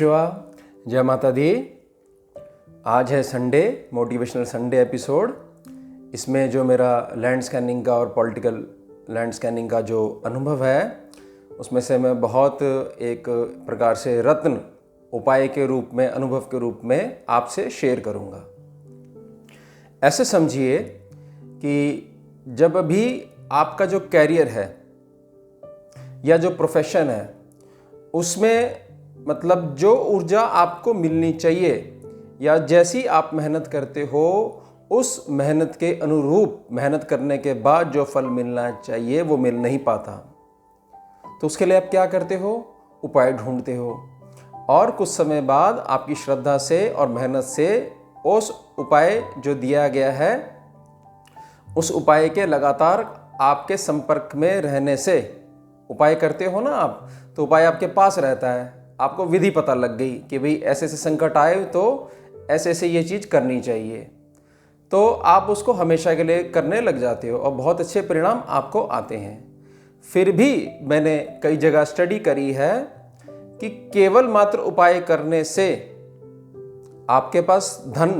शिवा, जय माता दी। आज है संडे, मोटिवेशनल संडे एपिसोड। इसमें जो मेरा लैंड स्कैनिंग का और पॉलिटिकल लैंड स्कैनिंग का जो अनुभव है, उसमें से मैं बहुत एक प्रकार से रत्न उपाय के रूप में, अनुभव के रूप में आपसे शेयर करूंगा। ऐसे समझिए कि जब भी आपका जो कैरियर है या जो प्रोफेशन है, उसमें मतलब जो ऊर्जा आपको मिलनी चाहिए या जैसी आप मेहनत करते हो, उस मेहनत के अनुरूप मेहनत करने के बाद जो फल मिलना चाहिए वो मिल नहीं पाता। तो उसके लिए आप क्या करते हो? उपाय ढूंढते हो, और कुछ समय बाद आपकी श्रद्धा से और मेहनत से उस उपाय जो दिया गया है, उस उपाय के लगातार आपके संपर्क में रहने से, उपाय करते हो ना आप, तो उपाय आपके पास रहता है। आपको विधि पता लग गई कि भाई ऐसे ऐसे संकट आए तो ऐसे ऐसे ये चीज़ करनी चाहिए, तो आप उसको हमेशा के लिए करने लग जाते हो और बहुत अच्छे परिणाम आपको आते हैं। फिर भी मैंने कई जगह स्टडी करी है कि केवल मात्र उपाय करने से आपके पास धन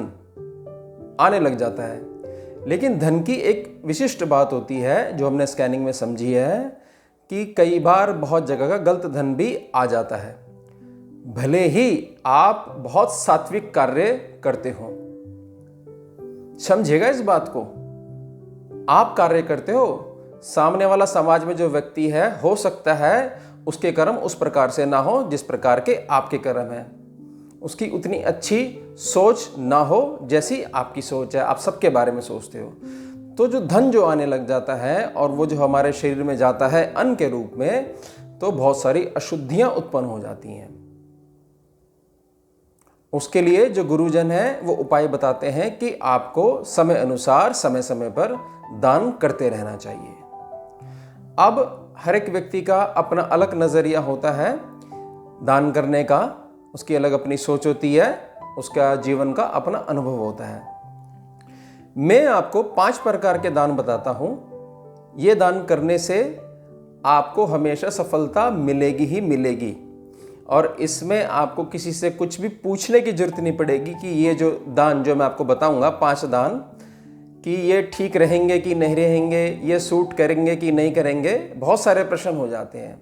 आने लग जाता है, लेकिन धन की एक विशिष्ट बात होती है जो हमने स्कैनिंग में समझी है कि कई बार बहुत जगह का गलत धन भी आ जाता है, भले ही आप बहुत सात्विक कार्य करते हो। समझिएगा इस बात को। आप कार्य करते हो, सामने वाला समाज में जो व्यक्ति है, हो सकता है उसके कर्म उस प्रकार से ना हो जिस प्रकार के आपके कर्म हैं, उसकी उतनी अच्छी सोच ना हो जैसी आपकी सोच है, आप सबके बारे में सोचते हो। तो जो धन जो आने लग जाता है और वो जो हमारे शरीर में जाता है अन्न के रूप में, तो बहुत सारी अशुद्धियां उत्पन्न हो जाती हैं। उसके लिए जो गुरुजन है वो उपाय बताते हैं कि आपको समय अनुसार समय समय पर दान करते रहना चाहिए। अब हर एक व्यक्ति का अपना अलग नजरिया होता है दान करने का, उसकी अलग अपनी सोच होती है, उसका जीवन का अपना अनुभव होता है। मैं आपको 5 प्रकार के दान बताता हूं। ये दान करने से आपको हमेशा सफलता मिलेगी ही मिलेगी, और इसमें आपको किसी से कुछ भी पूछने की जरूरत नहीं पड़ेगी कि ये जो दान जो मैं आपको बताऊंगा, 5 दान, कि ये ठीक रहेंगे कि नहीं रहेंगे, ये सूट करेंगे कि नहीं करेंगे। बहुत सारे प्रश्न हो जाते हैं।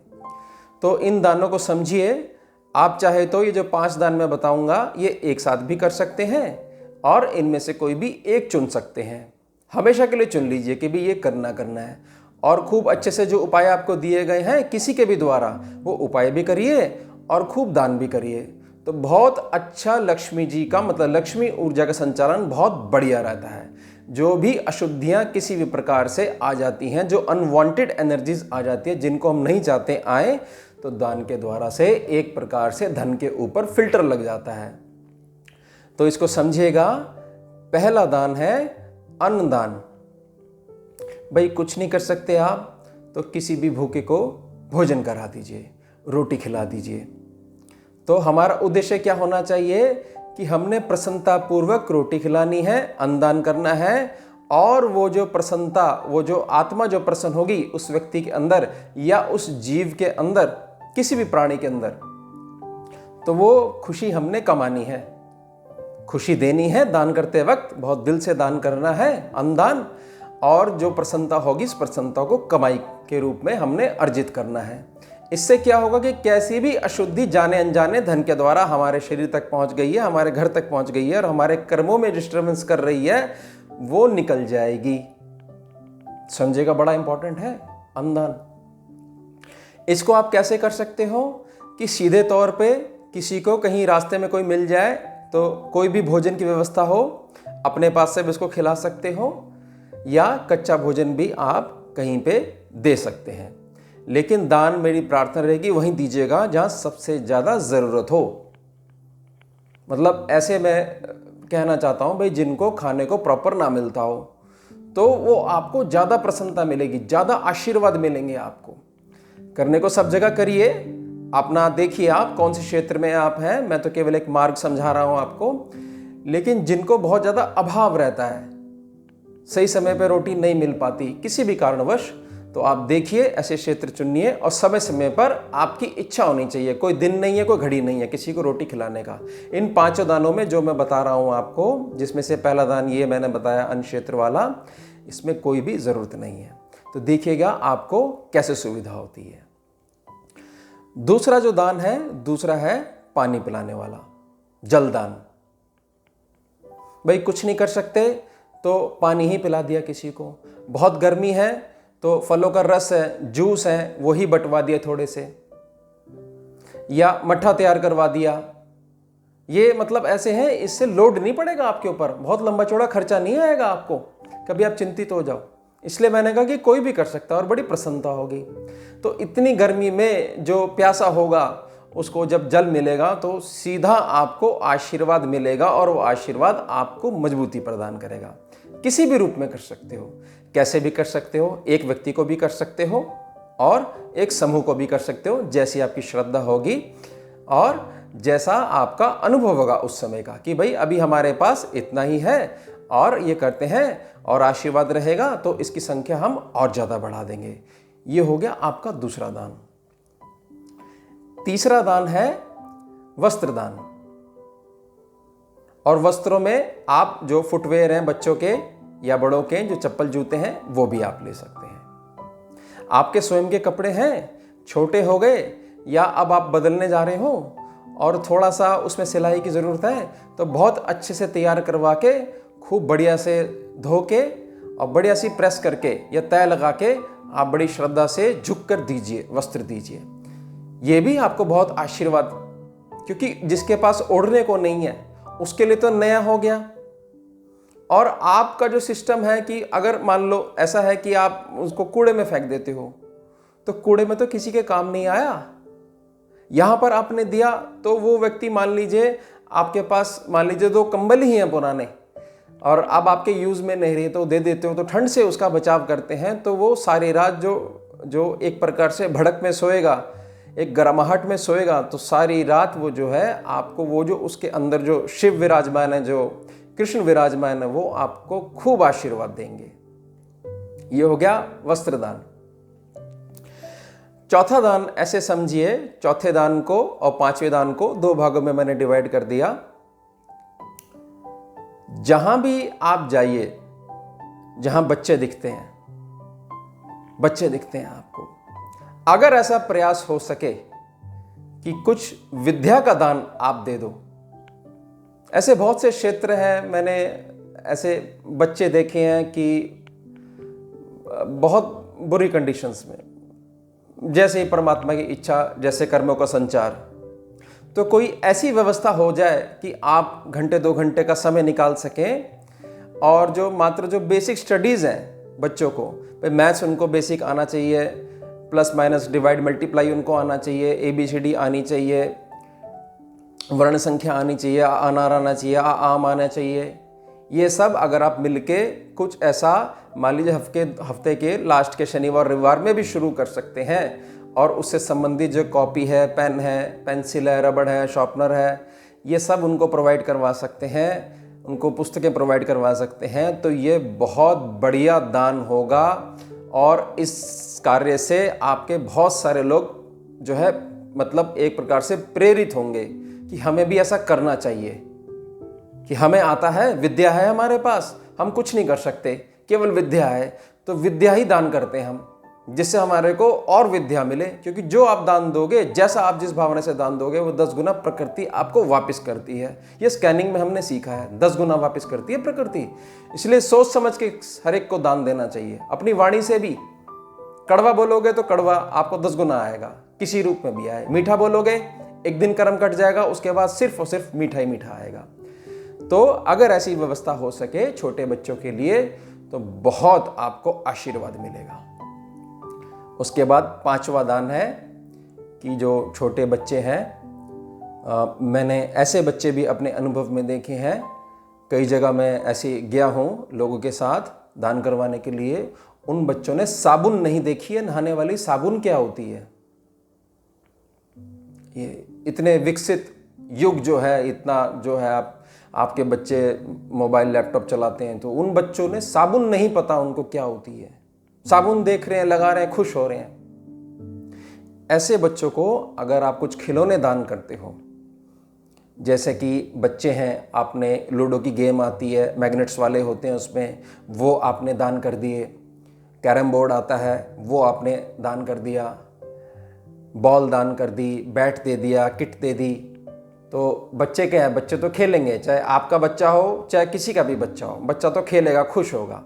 तो इन दानों को समझिए। आप चाहे तो ये जो 5 दान मैं बताऊंगा, ये एक साथ भी कर सकते हैं और इनमें से कोई भी एक चुन सकते हैं। हमेशा के लिए चुन लीजिए कि भी ये करना है, और खूब अच्छे से जो उपाय आपको दिए गए हैं किसी के भी द्वारा, वो उपाय भी करिए और खूब दान भी करिए। तो बहुत अच्छा लक्ष्मी जी का, मतलब लक्ष्मी ऊर्जा का संचालन बहुत बढ़िया रहता है। जो भी अशुद्धियां किसी भी प्रकार से आ जाती हैं, जो अनवांटेड एनर्जीज आ जाती है जिनको हम नहीं चाहते आए, तो दान के द्वारा से एक प्रकार से धन के ऊपर फिल्टर लग जाता है। तो इसको समझिएगा। पहला दान है अन्नदान। भाई कुछ नहीं कर सकते आप, तो किसी भी भूखे को भोजन करा दीजिए, रोटी खिला दीजिए। तो हमारा उद्देश्य क्या होना चाहिए कि हमने प्रसन्नता पूर्वक रोटी खिलानी है, अन्नदान करना है, और वो जो प्रसन्नता, वो जो आत्मा जो प्रसन्न होगी उस व्यक्ति के अंदर या उस जीव के अंदर, किसी भी प्राणी के अंदर, तो वो खुशी हमने कमानी है, खुशी देनी है। दान करते वक्त बहुत दिल से दान करना है, अन्नदान, और जो प्रसन्नता होगी इस प्रसन्नता को कमाई के रूप में हमने अर्जित करना है। इससे क्या होगा कि कैसी भी अशुद्धि जाने अनजाने धन के द्वारा हमारे शरीर तक पहुंच गई है, हमारे घर तक पहुंच गई है और हमारे कर्मों में डिस्टर्बेंस कर रही है, वो निकल जाएगी। समझेगा, बड़ा इंपॉर्टेंट है अन्नदान। इसको आप कैसे कर सकते हो कि सीधे तौर पे किसी को कहीं रास्ते में कोई मिल जाए तो कोई भी भोजन की व्यवस्था हो, अपने पास से भी उसको खिला सकते हो, या कच्चा भोजन भी आप कहीं पे दे सकते हैं। लेकिन दान मेरी प्रार्थना रहेगी वहीं दीजिएगा जहां सबसे ज्यादा जरूरत हो। मतलब ऐसे मैं कहना चाहता हूं भाई, जिनको खाने को प्रॉपर ना मिलता हो, तो वो आपको ज्यादा प्रसन्नता मिलेगी, ज्यादा आशीर्वाद मिलेंगे आपको। करने को सब जगह करिए, अपना देखिए आप कौन से क्षेत्र में आप हैं। मैं तो केवल एक मार्ग समझा रहा हूं आपको। लेकिन जिनको बहुत ज्यादा अभाव रहता है, सही समय पर रोटी नहीं मिल पाती किसी भी कारणवश, तो आप देखिए, ऐसे क्षेत्र चुनिए और समय समय पर आपकी इच्छा होनी चाहिए। कोई दिन नहीं है, कोई घड़ी नहीं है किसी को रोटी खिलाने का। इन 5 दानों में जो मैं बता रहा हूँ आपको, जिसमें से पहला दान ये मैंने बताया अन्न क्षेत्र वाला, इसमें कोई भी ज़रूरत नहीं है। तो देखिएगा आपको कैसे सुविधा होती है। दूसरा जो दान है, दूसरा है पानी पिलाने वाला, जलदान। भाई कुछ नहीं कर सकते तो पानी ही पिला दिया किसी को। बहुत गर्मी है तो फलों का रस है, जूस है, वही बंटवा दिया थोड़े से, या मट्ठा तैयार करवा दिया। ये मतलब ऐसे हैं, इससे लोड नहीं पड़ेगा आपके ऊपर, बहुत लंबा चौड़ा खर्चा नहीं आएगा आपको, कभी आप चिंतित हो जाओ। इसलिए मैंने कहा कि कोई भी कर सकता है और बड़ी प्रसन्नता होगी। तो इतनी गर्मी में जो प्यासा होगा उसको जब जल मिलेगा तो सीधा आपको आशीर्वाद मिलेगा, और वो आशीर्वाद आपको मजबूती प्रदान करेगा। किसी भी रूप में कर सकते हो, कैसे भी कर सकते हो, एक व्यक्ति को भी कर सकते हो और एक समूह को भी कर सकते हो, जैसी आपकी श्रद्धा होगी और जैसा आपका अनुभव होगा उस समय का, कि भाई अभी हमारे पास इतना ही है और ये करते हैं और आशीर्वाद रहेगा तो इसकी संख्या हम और ज़्यादा बढ़ा देंगे। ये हो गया आपका दूसरा दान। तीसरा दान है वस्त्र दान। और वस्त्रों में आप जो फुटवेयर हैं बच्चों के या बड़ों के, जो चप्पल जूते हैं, वो भी आप ले सकते हैं। आपके स्वयं के कपड़े हैं, छोटे हो गए या अब आप बदलने जा रहे हो और थोड़ा सा उसमें सिलाई की ज़रूरत है, तो बहुत अच्छे से तैयार करवा के, खूब बढ़िया से धो के और बढ़िया सी प्रेस करके या तय लगा के आप बड़ी श्रद्धा से झुक कर दीजिए, वस्त्र दीजिए। ये भी आपको बहुत आशीर्वाद, क्योंकि जिसके पास ओढ़ने को नहीं है उसके लिए तो नया हो गया। और आपका जो सिस्टम है कि अगर मान लो ऐसा है कि आप उसको कूड़े में फेंक देते हो, तो कूड़े में तो किसी के काम नहीं आया। यहां पर आपने दिया तो वो व्यक्ति, मान लीजिए आपके पास मान लीजिए 2 कंबल ही हैं पुराने और अब आपके यूज में नहीं रहे, तो दे देते हो, तो ठंड से उसका बचाव करते हैं। तो वो सारी रात जो एक प्रकार से भड़क में सोएगा, एक गर्माहट में सोएगा, तो सारी रात वो जो है आपको, वो जो उसके अंदर जो शिव विराजमान है, जो कृष्ण विराजमान है, वो आपको खूब आशीर्वाद देंगे। ये हो गया वस्त्र दान। चौथा दान ऐसे समझिए, चौथे दान को और 5वें दान को 2 भागों में मैंने डिवाइड कर दिया। जहां भी आप जाइए, जहां बच्चे दिखते हैं आपको, अगर ऐसा प्रयास हो सके कि कुछ विद्या का दान आप दे दो। ऐसे बहुत से क्षेत्र हैं, मैंने ऐसे बच्चे देखे हैं कि बहुत बुरी कंडीशंस में, जैसे ही परमात्मा की इच्छा, जैसे कर्मों का संचार, तो कोई ऐसी व्यवस्था हो जाए कि आप घंटे 2 घंटे का समय निकाल सकें और जो मात्र जो बेसिक स्टडीज़ हैं बच्चों को, मैथ्स उनको बेसिक आना चाहिए, प्लस माइनस डिवाइड मल्टीप्लाई उनको आना चाहिए, ABCD आनी चाहिए, वर्ण संख्या आनी चाहिए, अनार आना चाहिए, आम आना चाहिए। ये सब अगर आप मिलके कुछ ऐसा मान लीजिए हफ्ते के लास्ट के शनिवार रविवार में भी शुरू कर सकते हैं, और उससे संबंधित जो कॉपी है, पेन है, पेंसिल है, रबड़ है, शार्पनर है, ये सब उनको प्रोवाइड करवा सकते हैं, उनको पुस्तकें प्रोवाइड करवा सकते हैं, तो ये बहुत बढ़िया दान होगा। और इस कार्य से आपके बहुत सारे लोग जो है मतलब एक प्रकार से प्रेरित होंगे कि हमें भी ऐसा करना चाहिए, कि हमें आता है, विद्या है हमारे पास, हम कुछ नहीं कर सकते, केवल विद्या है, तो विद्या ही दान करते हैं हम, जिससे हमारे को और विद्या मिले। क्योंकि जो आप दान दोगे, जैसा आप जिस भावना से दान दोगे, वो 10 गुना प्रकृति आपको वापस करती है। ये स्कैनिंग में हमने सीखा है, 10 गुना वापस करती है प्रकृति। इसलिए सोच समझ के हर एक को दान देना चाहिए। अपनी वाणी से भी कड़वा बोलोगे तो कड़वा आपको 10 गुना आएगा, किसी रूप में भी आए। मीठा बोलोगे, एक दिन कर्म कट जाएगा, उसके बाद सिर्फ और सिर्फ मीठा ही मीठा आएगा। तो अगर ऐसी व्यवस्था हो सके छोटे बच्चों के लिए, तो बहुत आपको आशीर्वाद मिलेगा। उसके बाद 5वां दान है कि जो छोटे बच्चे हैं, मैंने ऐसे बच्चे भी अपने अनुभव में देखे हैं। कई जगह मैं ऐसे गया हूँ लोगों के साथ दान करवाने के लिए, उन बच्चों ने साबुन नहीं देखी है, नहाने वाली साबुन क्या होती है। ये इतने विकसित युग जो है, इतना जो है, आपके बच्चे मोबाइल लैपटॉप चलाते हैं, तो उन बच्चों ने साबुन नहीं पता उनको क्या होती है। साबुन देख रहे हैं, लगा रहे हैं, खुश हो रहे हैं। ऐसे बच्चों को अगर आप कुछ खिलौने दान करते हो, जैसे कि बच्चे हैं, आपने लूडो की गेम आती है, मैग्नेट्स वाले होते हैं उसमें, वो आपने दान कर दिए। कैरम बोर्ड आता है, वो आपने दान कर दिया। बॉल दान कर दी, बैट दे दिया, किट दे दी। तो बच्चे क्या है, बच्चे तो खेलेंगे, चाहे आपका बच्चा हो चाहे किसी का भी बच्चा हो, बच्चा तो खेलेगा, खुश होगा।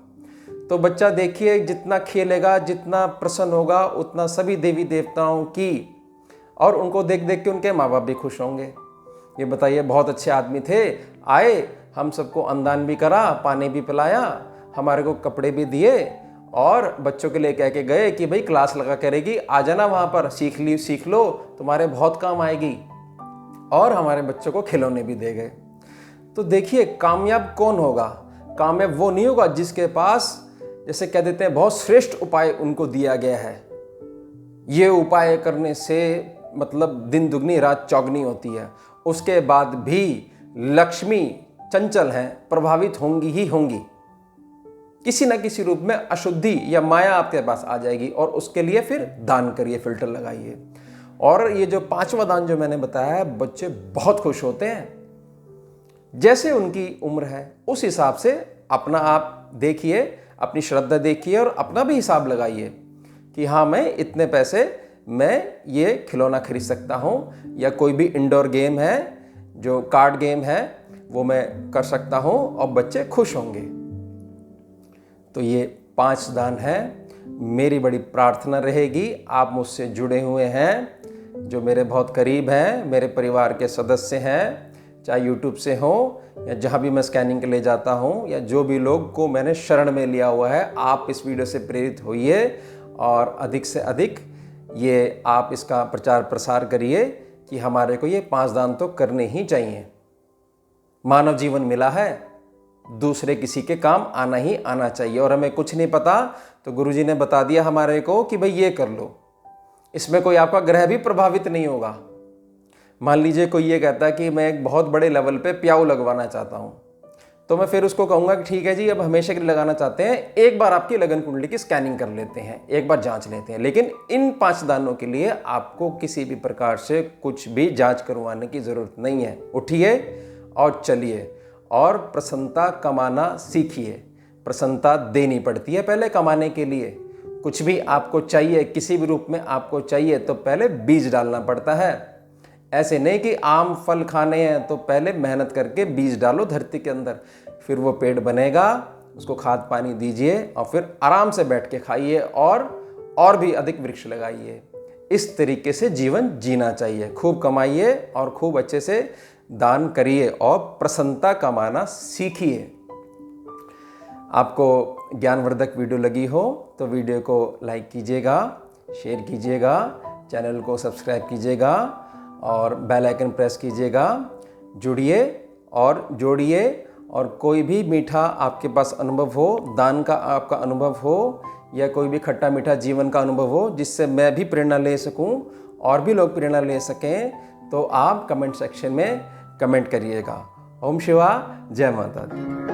तो बच्चा देखिए जितना खेलेगा, जितना प्रसन्न होगा, उतना सभी देवी देवताओं की और उनको देख देख के उनके माँ बाप भी खुश होंगे। ये बताइए, बहुत अच्छे आदमी थे, आए, हम सबको अन्नदान भी करा, पानी भी पिलाया, हमारे को कपड़े भी दिए और बच्चों के लिए कह के गए कि भाई क्लास लगा करेगी, आ जाना वहाँ पर, सीख लो, तुम्हारे बहुत काम आएगी। और हमारे बच्चों को खिलौने भी दे गए। तो देखिए, कामयाब कौन होगा? कामयाब वो नहीं होगा जिसके पास, जैसे कह देते हैं, बहुत श्रेष्ठ उपाय उनको दिया गया है, ये उपाय करने से मतलब दिन दुगनी रात चौगनी होती है, उसके बाद भी लक्ष्मी चंचल हैं, प्रभावित होंगी ही होंगी, किसी ना किसी रूप में अशुद्धि या माया आपके पास आ जाएगी। और उसके लिए फिर दान करिए, फिल्टर लगाइए। और ये जो 5वां दान जो मैंने बताया है, बच्चे बहुत खुश होते हैं। जैसे उनकी उम्र है उस हिसाब से अपना आप देखिए, अपनी श्रद्धा देखिए और अपना भी हिसाब लगाइए कि हाँ, मैं इतने पैसे मैं ये खिलौना खरीद सकता हूँ, या कोई भी इंडोर गेम है, जो कार्ड गेम है, वो मैं कर सकता हूँ और बच्चे खुश होंगे। तो ये 5 दान हैं। मेरी बड़ी प्रार्थना रहेगी, आप मुझसे जुड़े हुए हैं, जो मेरे बहुत करीब हैं, मेरे परिवार के सदस्य हैं, चाहे यूट्यूब से हो या जहाँ भी मैं स्कैनिंग के लिए जाता हूँ, या जो भी लोग को मैंने शरण में लिया हुआ है, आप इस वीडियो से प्रेरित होइए और अधिक से अधिक ये आप इसका प्रचार प्रसार करिए कि हमारे को ये 5 दान तो करने ही चाहिए। मानव जीवन मिला है, दूसरे किसी के काम आना ही आना चाहिए। और हमें कुछ नहीं पता तो गुरुजी ने बता दिया हमारे को कि भाई ये कर लो, इसमें कोई आपका ग्रह भी प्रभावित नहीं होगा। मान लीजिए कोई ये कहता है कि मैं एक बहुत बड़े लेवल पे प्याऊ लगवाना चाहता हूँ, तो मैं फिर उसको कहूँगा कि ठीक है जी, अब हमेशा के लिए लगाना चाहते हैं, एक बार आपकी लगन कुंडली की स्कैनिंग कर लेते हैं, एक बार जांच लेते हैं। लेकिन इन 5 दानों के लिए आपको किसी भी प्रकार से कुछ भी जांच करवाने की ज़रूरत नहीं है। उठिए और चलिए और प्रसन्नता कमाना सीखिए। प्रसन्नता देनी पड़ती है पहले कमाने के लिए। कुछ भी आपको चाहिए, किसी भी रूप में आपको चाहिए, तो पहले बीज डालना पड़ता है। ऐसे नहीं कि आम फल खाने हैं तो पहले मेहनत करके बीज डालो धरती के अंदर, फिर वो पेड़ बनेगा, उसको खाद पानी दीजिए और फिर आराम से बैठ के खाइए और भी अधिक वृक्ष लगाइए। इस तरीके से जीवन जीना चाहिए। खूब कमाइए और खूब अच्छे से दान करिए और प्रसन्नता कमाना सीखिए। आपको ज्ञानवर्धक वीडियो लगी हो तो वीडियो को लाइक कीजिएगा, शेयर कीजिएगा, चैनल को सब्सक्राइब कीजिएगा और बेल आइकन प्रेस कीजिएगा। जुड़िए और जोड़िए। और कोई भी मीठा आपके पास अनुभव हो, दान का आपका अनुभव हो, या कोई भी खट्टा मीठा जीवन का अनुभव हो जिससे मैं भी प्रेरणा ले सकूं और भी लोग प्रेरणा ले सकें, तो आप कमेंट सेक्शन में कमेंट करिएगा। ओम शिवा, जय माता दी।